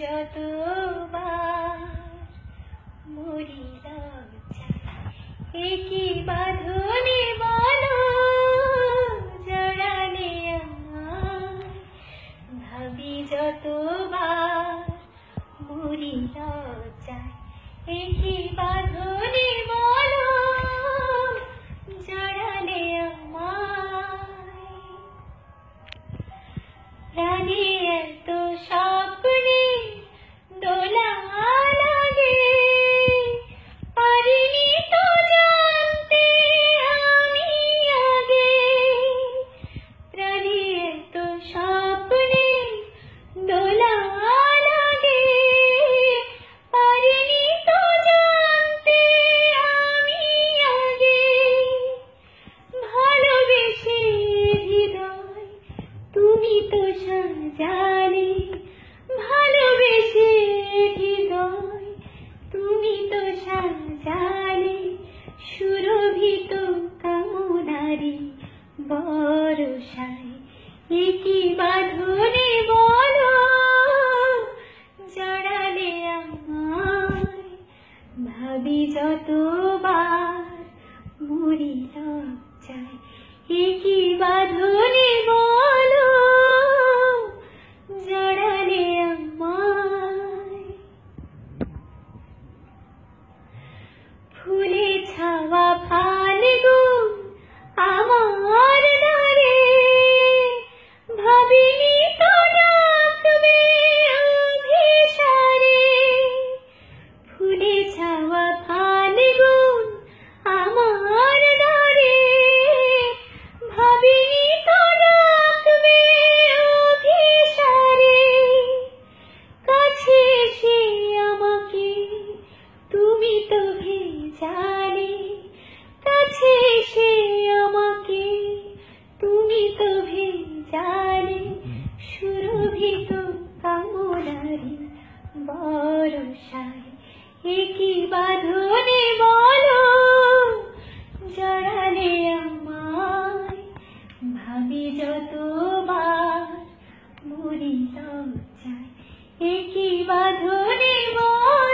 যতবার মরি লজ্জায়, একি বাঁধনে বলো জড়ালে আমায়। ভাবি যতবার মরি লজ্জায়, একি বাঁধনে বলো জড়ালে আমায়। প্রাণে এত স্বপ্নে দোলা লাগে, পারিনি তো জানতে আমি আগে। প্রাণে এত স্বপ্নে দোলা লাগে, পারিনি তো জানতে আমি আগে। ভালোবেসে হৃদয় তুমি তো সাজালে, ভালোবেসে হৃদয় তুমি তো সাজালে। সুরভিত কামনারি বরষায়, একি বাঁধনে বলো জড়ালে আমায়। ভাবি যতবার মরি লজ্জায়, একি বাঁধনে বলো জড়ালে আমায়। ফুলে ছাওয়া ফাল্গুন আমার দ্বারে, ভাবিনি তো ডাকবে অভিসারে। ফুলে ছাওয়া ফাল্গুন আমার দ্বারে, ভাবিনি তো ডাকবে অভিসারে। কাছে এসে আমাকে তুমি তো ভেজালে, কাছে এসে আমাকে তুমি তো ভেজালে। সুরভিত কামনারি বরষায়, একি বাঁধনে বলো জড়ালে আমায়। ভাবি যতবার মরি লজ্জায়, একি বাঁধনে বলো